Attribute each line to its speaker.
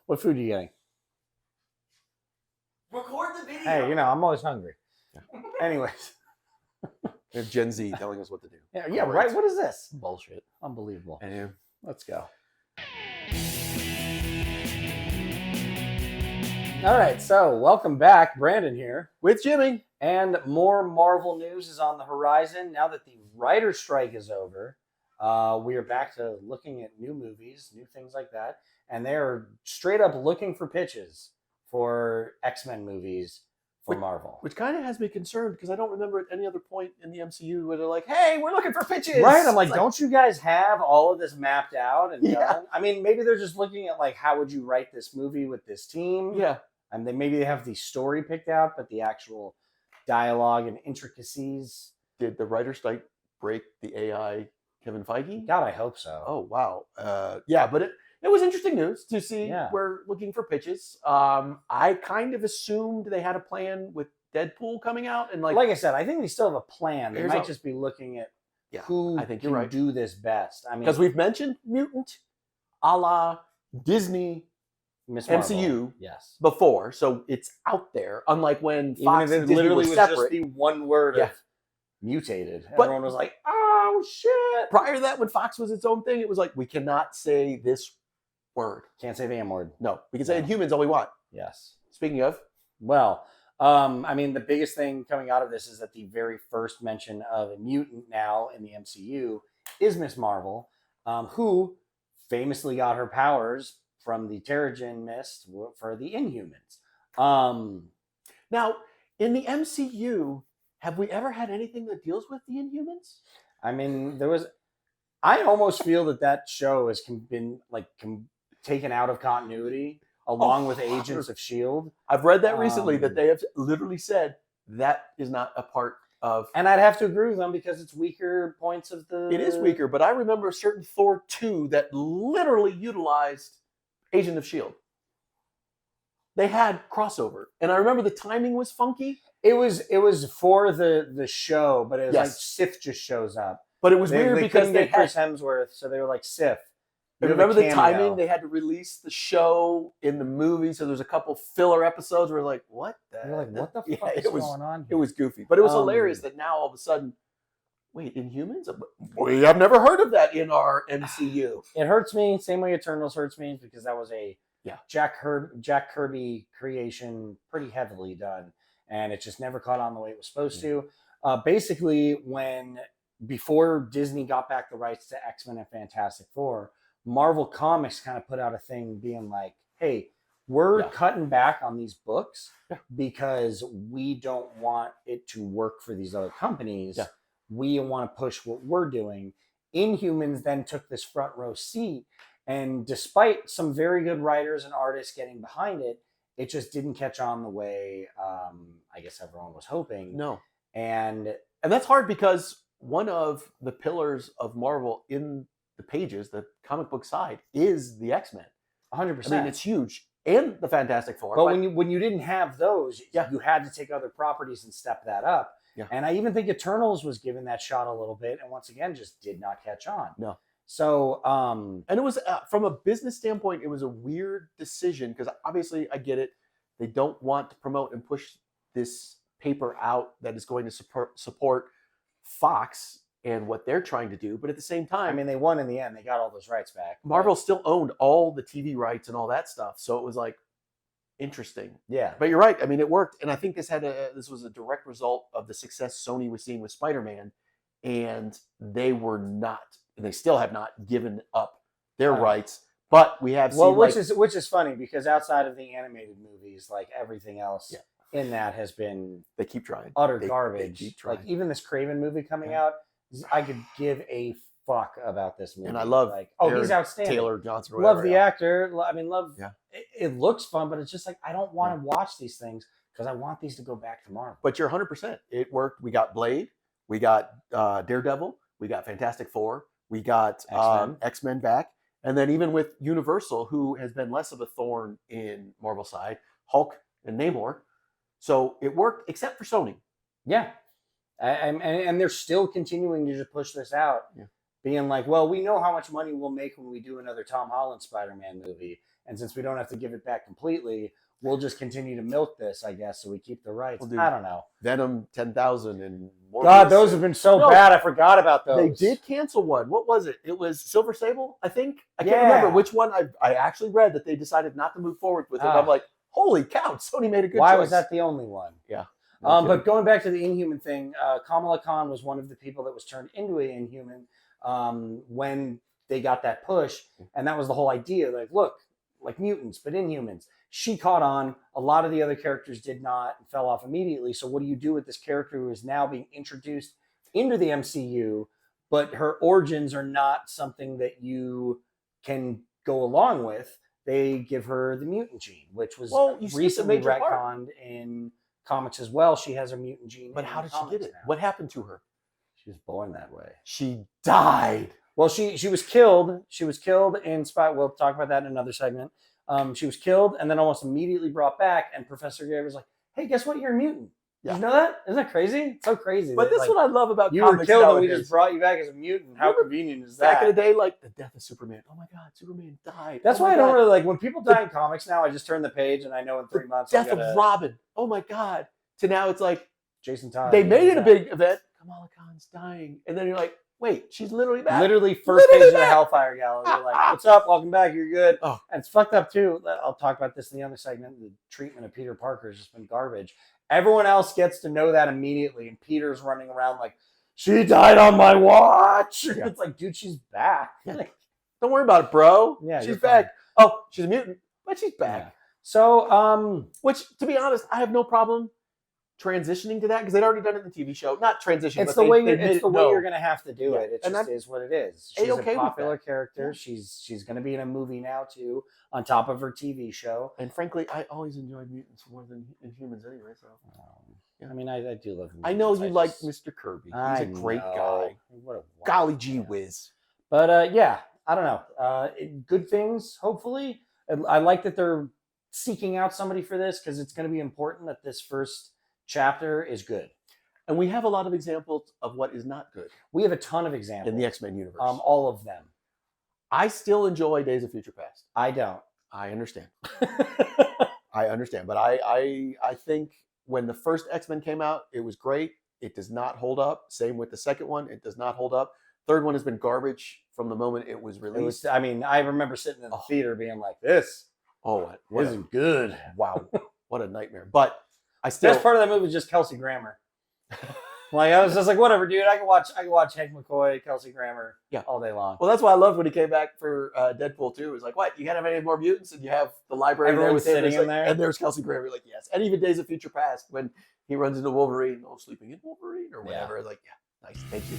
Speaker 1: What food are you getting?
Speaker 2: Record the video.
Speaker 1: Hey, I'm always hungry.
Speaker 3: Yeah.
Speaker 1: Anyways.
Speaker 3: We have Gen Z telling us what to do.
Speaker 1: Yeah, right. What is this?
Speaker 3: Bullshit.
Speaker 1: Unbelievable.
Speaker 3: Anyway.
Speaker 1: Let's go. All right, so welcome back. Brandon here.
Speaker 3: With Jimmy.
Speaker 1: And more Marvel news is on the horizon. Now that the writer's strike is over, we are back to looking at new movies, new things like that. And they're straight up looking for pitches for X-Men movies for Marvel.
Speaker 3: Which kind of has me concerned because I don't remember at any other point in the MCU where they're like, hey, we're looking for pitches.
Speaker 1: Right, I'm like, don't you guys have all of this mapped out and
Speaker 3: Yeah.
Speaker 1: done? I mean, maybe they're just looking at like, how would you write this movie with this team?
Speaker 3: Yeah.
Speaker 1: And then maybe they have the story picked out, but the actual dialogue and intricacies.
Speaker 3: Did the writer's strike break the AI Kevin Feige?
Speaker 1: God, I hope so.
Speaker 3: Oh, wow. Yeah, but it was interesting news to see
Speaker 1: Yeah.
Speaker 3: we're looking for pitches. I kind of assumed they had a plan with Deadpool coming out. And
Speaker 1: like I said, I think they still have a plan. They might just be looking at who
Speaker 3: I think
Speaker 1: can
Speaker 3: you're right.
Speaker 1: do this best. I mean,
Speaker 3: because we've mentioned Mutant a la Disney
Speaker 1: Miss Marvel,
Speaker 3: MCU
Speaker 1: yes,
Speaker 3: before, so it's out there. Unlike when
Speaker 1: even
Speaker 3: Fox
Speaker 1: if it
Speaker 3: and Disney
Speaker 1: literally
Speaker 3: were
Speaker 1: was
Speaker 3: separate.
Speaker 1: just the one word
Speaker 3: Yeah.
Speaker 1: of mutated.
Speaker 3: But-
Speaker 1: Everyone was like, "Oh shit!"
Speaker 3: Prior to that, when Fox was its own thing, it was like, we cannot say this word.
Speaker 1: Can't say the M word.
Speaker 3: No, we can say
Speaker 1: No.
Speaker 3: Inhumans all we want.
Speaker 1: Yes.
Speaker 3: Speaking of,
Speaker 1: Well, I mean, the biggest thing coming out of this is that the very first mention of a mutant now in the MCU is Miss Marvel, who famously got her powers from the Terrigen Mist for the Inhumans.
Speaker 3: now, in the MCU, have we ever had anything that deals with the Inhumans?
Speaker 1: I mean, I almost feel that show has been taken out of continuity along with Agents of S.H.I.E.L.D.
Speaker 3: I've read that recently, that they have literally said that is not a part of...
Speaker 1: And I'd have to agree with them because it's weaker points of the...
Speaker 3: It is weaker, but I remember a certain Thor 2 that literally utilized Agent of S.H.I.E.L.D. They had crossover. And I remember the timing was funky.
Speaker 1: It was for the show, but it was like Sif just shows up.
Speaker 3: But it was weird because they
Speaker 1: had Chris Hemsworth, so they were like, Sif.
Speaker 3: I remember the timing. They had to release the show in the movie, so there's a couple filler episodes where like, what the?
Speaker 1: You're like, what the
Speaker 3: Yeah,
Speaker 1: fuck is going on here?
Speaker 3: It was goofy, but it was hilarious that now all of a sudden, wait, Inhumans? We have never heard of that in our MCU.
Speaker 1: It hurts me, same way Eternals hurts me, because that was a
Speaker 3: Yeah.
Speaker 1: Jack Kirby creation, pretty heavily done, and it just never caught on the way it was supposed to. Basically, before Disney got back the rights to X-Men and Fantastic Four, Marvel Comics kind of put out a thing being like, hey, we're cutting back on these books because we don't want it to work for these other companies.
Speaker 3: Yeah.
Speaker 1: We want to push what we're doing. Inhumans then took this front row seat, and despite some very good writers and artists getting behind it, it just didn't catch on the way I guess everyone was hoping.
Speaker 3: No.
Speaker 1: And
Speaker 3: that's hard because one of the pillars of Marvel in the pages, the comic book side, is the X-Men.
Speaker 1: 100%.
Speaker 3: I mean, it's huge. And the Fantastic Four.
Speaker 1: But when you didn't have those, you had to take other properties and step that up.
Speaker 3: Yeah.
Speaker 1: And I even think Eternals was given that shot a little bit, and once again, just did not catch on.
Speaker 3: No.
Speaker 1: So,
Speaker 3: and it was from a business standpoint, it was a weird decision because obviously I get it. They don't want to promote and push this paper out that is going to support Fox and what they're trying to do. But at the same time,
Speaker 1: I mean, they won in the end. They got all those rights back.
Speaker 3: Marvel still owned all the TV rights and all that stuff. So it was like interesting.
Speaker 1: Yeah.
Speaker 3: But you're right. I mean, it worked. And I think this was a direct result of the success Sony was seeing with Spider-Man. And they still have not given up their rights. But we have seen,
Speaker 1: which is funny because outside of the animated movies, like everything else in that has been
Speaker 3: they keep trying
Speaker 1: utter garbage.
Speaker 3: They keep trying.
Speaker 1: Like even this Craven movie coming out, I could give a fuck about this movie.
Speaker 3: And I love
Speaker 1: he's outstanding.
Speaker 3: Taylor Johnson.
Speaker 1: Love the actor. I mean,
Speaker 3: Yeah.
Speaker 1: It looks fun, but it's just like I don't want to watch these things because I want these to go back to Marvel.
Speaker 3: But you're 100%. It worked. We got Blade. We got Daredevil. We got Fantastic Four. We got X-Men back. And then even with Universal, who has been less of a thorn in Marvel's side, Hulk and Namor. So it worked, except for Sony.
Speaker 1: Yeah. And they're still continuing to just push this out.
Speaker 3: Yeah.
Speaker 1: being like, well, we know how much money we'll make when we do another Tom Holland Spider-Man movie. And since we don't have to give it back completely, we'll just continue to milk this, I guess, so we keep the rights.
Speaker 3: Well, dude,
Speaker 1: I don't know.
Speaker 3: Venom 10,000 and more.
Speaker 1: God, those have been so bad. I forgot about those.
Speaker 3: They did cancel one. What was it? It was Silver Sable, I think. I can't
Speaker 1: Yeah.
Speaker 3: remember which one. I actually read that they decided not to move forward with it. I'm like, holy cow, Sony made a good choice.
Speaker 1: Why was that the only one?
Speaker 3: Yeah.
Speaker 1: But going back to the Inhuman thing, Kamala Khan was one of the people that was turned into an Inhuman when they got that push. And that was the whole idea. Like, look, like mutants, but Inhumans. She caught on. A lot of the other characters did not and fell off immediately. So what do you do with this character who is now being introduced into the MCU, but her origins are not something that you can go along with? They give her the mutant gene, which was recently retconned in comics as well. She has a mutant gene.
Speaker 3: But how did she get it?
Speaker 1: Now.
Speaker 3: What happened to her?
Speaker 1: She was born that way.
Speaker 3: She died.
Speaker 1: Well, she was killed. She was killed in Spot. We'll talk about that in another segment. She was killed and then almost immediately brought back. And Professor Xavier was like, "Hey, guess what? You're a mutant.
Speaker 3: Yeah.
Speaker 1: Did you know that? Isn't that crazy? It's so crazy."
Speaker 3: But this is what I love about
Speaker 1: you were
Speaker 3: comics
Speaker 1: killed
Speaker 3: nowadays.
Speaker 1: and we just brought you back as a mutant. How convenient is that?
Speaker 3: Back in the day, like the death of Superman. Oh my God, Superman died.
Speaker 1: That's why I don't really like when people die in comics now. I just turn the page and I know in 3 months.
Speaker 3: Death of Robin. Oh my God. To now it's like
Speaker 1: Jason Todd.
Speaker 3: they made it a big event. Kamala Khan's dying, and then you're like, wait, she's literally back.
Speaker 1: Literally first page of the Hellfire Gala. They're like, "What's up? Welcome back. You're good."
Speaker 3: Oh.
Speaker 1: And it's fucked up too. I'll talk about this in the other segment. The treatment of Peter Parker has just been garbage. Everyone else gets to know that immediately, and Peter's running around like, "She died on my watch."
Speaker 3: Yeah.
Speaker 1: It's like, dude, she's back.
Speaker 3: Yeah. Don't worry about it, bro.
Speaker 1: Yeah,
Speaker 3: she's
Speaker 1: you're
Speaker 3: back.
Speaker 1: fine.
Speaker 3: Oh, she's a mutant, but she's back.
Speaker 1: Yeah. So,
Speaker 3: which, to be honest, I have no problem transitioning to that because they'd already done it in the TV show. Not transition,
Speaker 1: it's
Speaker 3: but
Speaker 1: the way
Speaker 3: they
Speaker 1: it's the way
Speaker 3: no.
Speaker 1: you're gonna have to do
Speaker 3: Yeah.
Speaker 1: it. It
Speaker 3: And
Speaker 1: just is what it is. She's
Speaker 3: A-okay
Speaker 1: a
Speaker 3: with
Speaker 1: popular
Speaker 3: that.
Speaker 1: character.
Speaker 3: Yeah.
Speaker 1: She's gonna be in a movie now too, on top of her TV show.
Speaker 3: And frankly, I always enjoyed mutants more than Inhumans anyway. So
Speaker 1: I mean, I do love.
Speaker 3: I know you like
Speaker 1: just-
Speaker 3: Mr. Kirby. He's
Speaker 1: I
Speaker 3: a great
Speaker 1: know.
Speaker 3: guy.
Speaker 1: What a
Speaker 3: Golly gee
Speaker 1: man.
Speaker 3: whiz.
Speaker 1: But yeah, I don't know. Good things, hopefully. I like that they're seeking out somebody for this because it's going to be important that this first chapter is good.
Speaker 3: And we have a lot of examples of what is not good
Speaker 1: We have a ton of examples
Speaker 3: in the X-Men universe.
Speaker 1: all of them.
Speaker 3: I still enjoy Days of Future Past.
Speaker 1: I don't.
Speaker 3: I understand. I understand. But I think when the first X-Men came out, it was great. It does not hold up. Same with the second one. It does not hold up. Third one has been garbage from the moment it was released.
Speaker 1: I mean, I remember sitting in the theater being like, "This
Speaker 3: what
Speaker 1: isn't good."
Speaker 3: Wow, what a nightmare! But I still
Speaker 1: Best part of that movie was just Kelsey Grammer. Like I was just like, whatever, dude. I can watch Hank McCoy, Kelsey Grammer, all day long.
Speaker 3: Well, that's why I loved when he came back for Deadpool 2. It was like, what? You can't have any more mutants, and you have the library
Speaker 1: Everyone's
Speaker 3: there with him.
Speaker 1: sitting in there.
Speaker 3: And there's Kelsey Grammer. Like, yes. And even Days of Future Past when he runs into Wolverine, sleeping in Wolverine or whatever. Like, yeah, nice. Thank you.